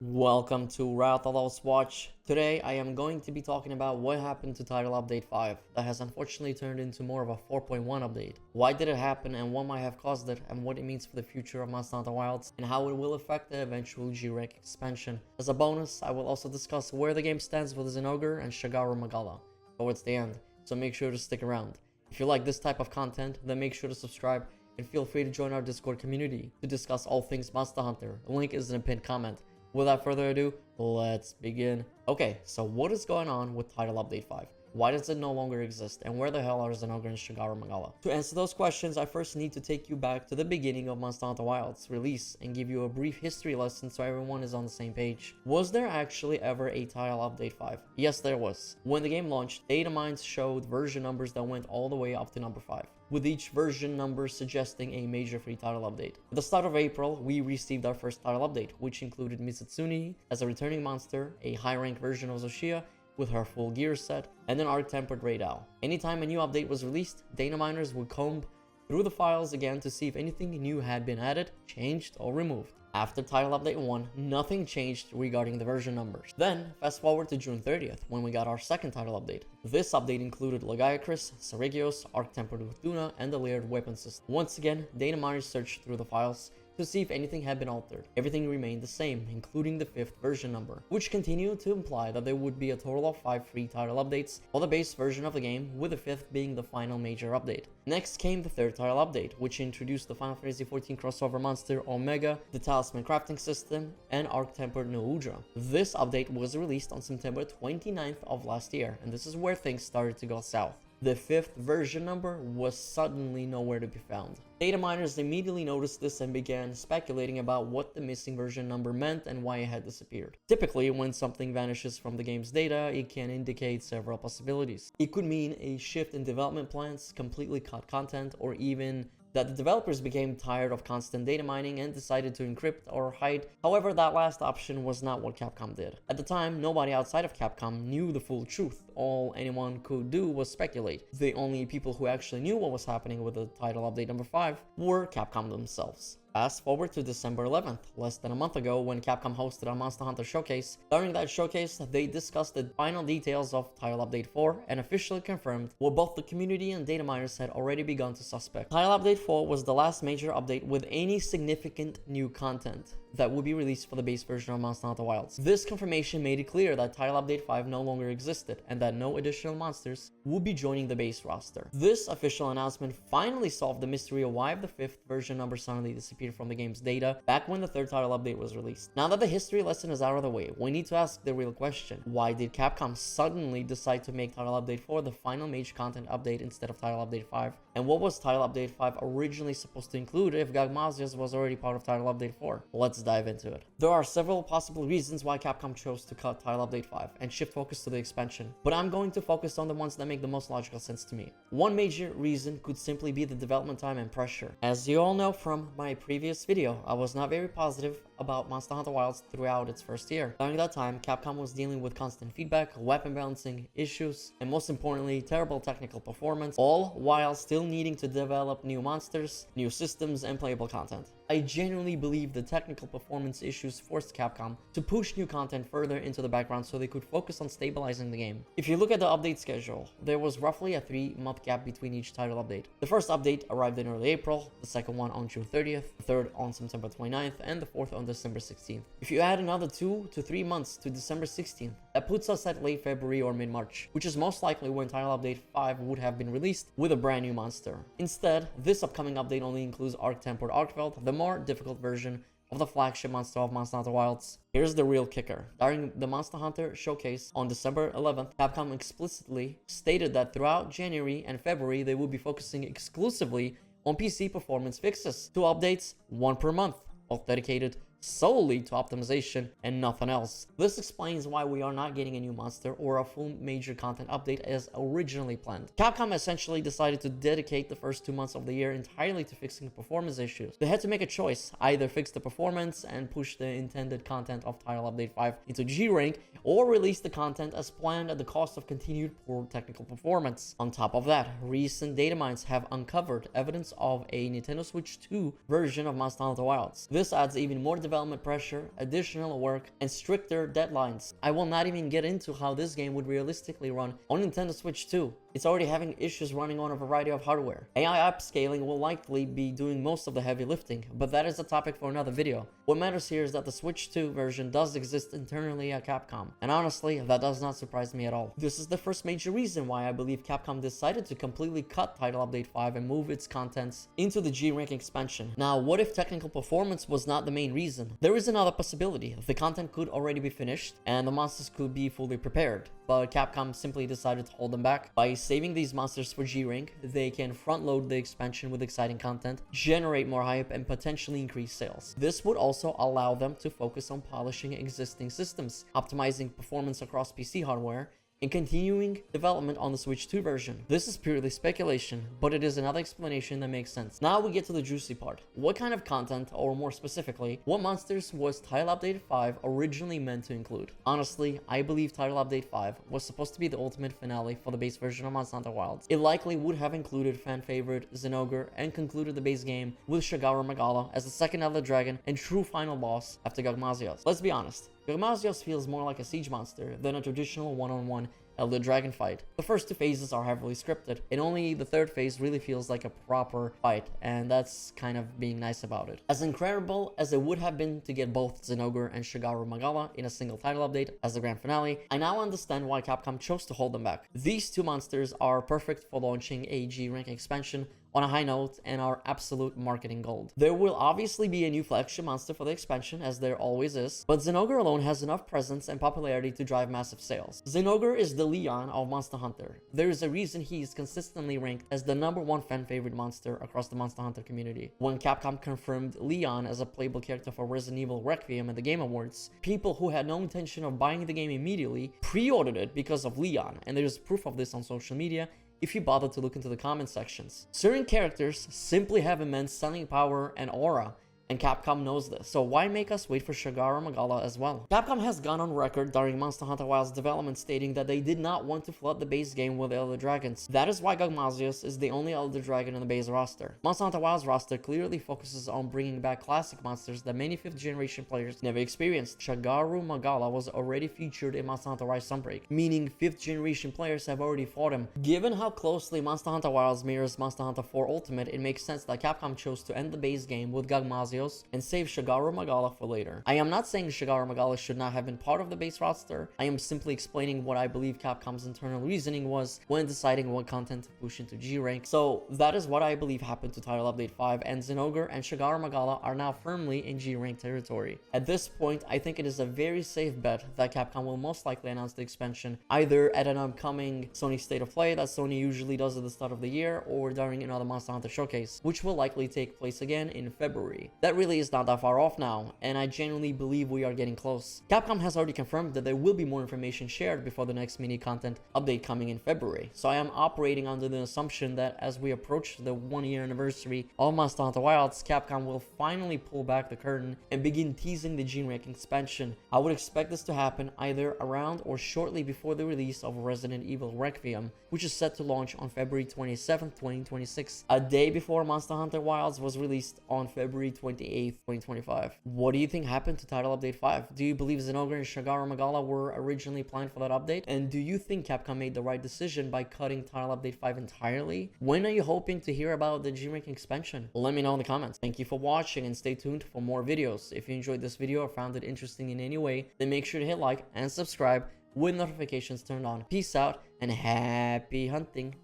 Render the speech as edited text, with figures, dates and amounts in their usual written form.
Welcome to Rathalos Watch. Today I am going to be talking about what happened to Title Update 5 that has unfortunately turned into more of a 4.1 update. Why did it happen and what might have caused it, and what it means for the future of Monster Hunter Wilds and how it will affect the eventual G-Rank expansion. As a bonus, I will also discuss where the game stands with Zingore and Shagaru Magala towards the end, so make sure to stick around. If you like this type of content, then make sure to subscribe and feel free to join our Discord community to discuss all things Monster Hunter. The link is in a pinned comment. Without further ado, let's begin. Okay, so what is going on with Title Update 5? Why does it no longer exist? And where the hell are Zingore and Shagaru Magala? To answer those questions, I first need to take you back to the beginning of Monster Hunter Wilds release and give you a brief history lesson so everyone is on the same page. Was there actually ever a Title Update 5? Yes, there was. When the game launched, data mines showed version numbers that went all the way up to number 5, with each version number suggesting a major free title update. At the start of April, we received our first title update, which included Misatsune as a returning monster, a high-rank version of Zoshia with her full gear set, and an arc-tempered Raid Owl. Anytime a new update was released, data miners would comb through the files again to see if anything new had been added, changed, or removed. After Title Update 1, nothing changed regarding the version numbers. Then, fast forward to June 30th, when we got our second title update. This update included Lagiacrus, Seregios, Arc-Tempered Utuna, and the layered weapon system. Once again, data miners searched through the files to see if anything had been altered. Everything remained the same, including the 5th version number, which continued to imply that there would be a total of 5 free title updates for the base version of the game, with the 5th being the final major update. Next came the 3rd title update, which introduced the Final Fantasy XIV crossover monster Omega, the Talisman crafting system, and Arc-Tempered Noudra. This update was released on September 29th of last year, and this is where things started to go south. The 5th version number was suddenly nowhere to be found. Data miners immediately noticed this and began speculating about what the missing version number meant and why it had disappeared. Typically, when something vanishes from the game's data, it can indicate several possibilities. It could mean a shift in development plans, completely cut content, or even that the developers became tired of constant data mining and decided to encrypt or hide. However, that last option was not what Capcom did. At the time, nobody outside of Capcom knew the full truth. All anyone could do was speculate. The only people who actually knew what was happening with the title update number 5 were Capcom themselves. Fast forward to December 11th, less than a month ago, when Capcom hosted a Monster Hunter showcase. During that showcase, they discussed the final details of Title Update 4 and officially confirmed what both the community and data miners had already begun to suspect. Title Update 4 was the last major update with any significant new content that would be released for the base version of Monster Hunter Wilds. This confirmation made it clear that Title Update 5 no longer existed and that no additional monsters would be joining the base roster. This official announcement finally solved the mystery of why the 5th version number suddenly disappeared from the game's data back when the 3rd title update was released. Now that the history lesson is out of the way, we need to ask the real question. Why did Capcom suddenly decide to make Title Update 4 the final major content update instead of Title Update 5? And what was Title Update 5 originally supposed to include if Gagmazias was already part of Title Update 4? Let's dive into it. There are several possible reasons why Capcom chose to cut Title Update 5 and shift focus to the expansion, but I'm going to focus on the ones that make the most logical sense to me. One major reason could simply be the development time and pressure. As you all know from my previous video, I was not very positive about Monster Hunter Wilds throughout its first year. During that time, Capcom was dealing with constant feedback, weapon balancing issues, and most importantly, terrible technical performance, all while still needing to develop new monsters, new systems, and playable content. I genuinely believe the technical performance issues forced Capcom to push new content further into the background so they could focus on stabilizing the game. If you look at the update schedule, there was roughly a 3-month gap between each title update. The first update arrived in early April, the second one on June 30th, the third on September 29th, and the fourth on December 16th. If you add another 2 to 3 months to December 16th, that puts us at late February or mid-March, which is most likely when Title Update 5 would have been released with a brand new monster. Instead, this upcoming update only includes Arc-Tempered Arkveld, the more difficult version of the flagship monster of Monster Hunter Wilds. Here's the real kicker. During the Monster Hunter showcase on December 11th, Capcom explicitly stated that throughout January and February, they would be focusing exclusively on PC performance fixes. 2 updates, 1 per month, both dedicated solely to optimization and nothing else. This explains why we are not getting a new monster or a full major content update as originally planned. Capcom essentially decided to dedicate the first 2 months of the year entirely to fixing performance issues. They had to make a choice, either fix the performance and push the intended content of Title Update 5 into G-Rank, or release the content as planned at the cost of continued poor technical performance. On top of that, recent data mines have uncovered evidence of a Nintendo Switch 2 version of Monster Hunter Wilds. This adds even more development pressure, additional work, and stricter deadlines. I will not even get into how this game would realistically run on Nintendo Switch 2. It's already having issues running on a variety of hardware. AI upscaling will likely be doing most of the heavy lifting, but that is a topic for another video. What matters here is that the Switch 2 version does exist internally at Capcom, and honestly, that does not surprise me at all. This is the first major reason why I believe Capcom decided to completely cut Title Update 5 and move its contents into the G-Rank expansion. Now, what if technical performance was not the main reason? There is another possibility. The content could already be finished, and the monsters could be fully prepared, but Capcom simply decided to hold them back. By saving these monsters for G-Rank, they can front-load the expansion with exciting content, generate more hype, and potentially increase sales. This would also allow them to focus on polishing existing systems, optimizing performance across PC hardware, and continuing development on the Switch 2 version. This is purely speculation, but it is another explanation that makes sense. Now we get to the juicy part. What kind of content, or more specifically, what monsters was Title Update 5 originally meant to include? Honestly, I believe Title Update 5 was supposed to be the ultimate finale for the base version of Monster Hunter Wilds. It likely would have included fan favorite Zinogre and concluded the base game with Shagaru Magala as the second Elder Dragon and true final boss after Gagmazios. Let's be honest, Gagmazios feels more like a siege monster than a traditional one-on-one Elder Dragon fight. The first two phases are heavily scripted, and only the third phase really feels like a proper fight, and that's kind of being nice about it. As incredible as it would have been to get both Zinogre and Shagaru Magala in a single title update as the grand finale, I now understand why Capcom chose to hold them back. These two monsters are perfect for launching a G-Rank expansion on a high note and are absolute marketing gold. There will obviously be a new flagship monster for the expansion, as there always is, but Zinogre alone has enough presence and popularity to drive massive sales. Zinogre is the Leon of Monster Hunter. There is a reason he is consistently ranked as the #1 fan favorite monster across the Monster Hunter community. When Capcom confirmed Leon as a playable character for Resident Evil Requiem at the Game Awards, people who had no intention of buying the game immediately pre-ordered it because of Leon, and there's proof of this on social media if you bother to look into the comment sections. Certain characters simply have immense selling power and aura, and Capcom knows this, so why make us wait for Shagaru Magala as well? Capcom has gone on record during Monster Hunter Wilds development stating that they did not want to flood the base game with Elder Dragons. That is why Gagmazios is the only Elder Dragon in the base roster. Monster Hunter Wilds roster clearly focuses on bringing back classic monsters that many 5th generation players never experienced. Shagaru Magala was already featured in Monster Hunter Rise Sunbreak, meaning 5th generation players have already fought him. Given how closely Monster Hunter Wilds mirrors Monster Hunter 4 Ultimate, it makes sense that Capcom chose to end the base game with Gagmazios and save Shagaru Magala for later. I am not saying Shagaru Magala should not have been part of the base roster. I am simply explaining what I believe Capcom's internal reasoning was when deciding what content to push into G-Rank. So that is what I believe happened to Title Update 5, and Zinogre and Shagaru Magala are now firmly in G-Rank territory. At this point, I think it is a very safe bet that Capcom will most likely announce the expansion either at an upcoming Sony State of Play that Sony usually does at the start of the year, or during another Monster Hunter showcase, which will likely take place again in February. That really is not that far off now, and I genuinely believe we are getting close. Capcom has already confirmed that there will be more information shared before the next mini content update coming in February, so I am operating under the assumption that as we approach the 1-year anniversary of Monster Hunter Wilds, Capcom will finally pull back the curtain and begin teasing the G-Rank expansion. I would expect this to happen either around or shortly before the release of Resident Evil Requiem, which is set to launch on February 27th, 2026, a day before Monster Hunter Wilds was released on February 28th, 2025. What do you think happened to Title Update 5? Do you believe Zinogre and Shagaru Magala were originally planned for that update? And do you think Capcom made the right decision by cutting Title Update 5 entirely? When are you hoping to hear about the G-Rank expansion? Let me know in the comments. Thank you for watching, and stay tuned for more videos. If you enjoyed this video or found it interesting in any way, then make sure to hit like and subscribe with notifications turned on. Peace out and happy hunting.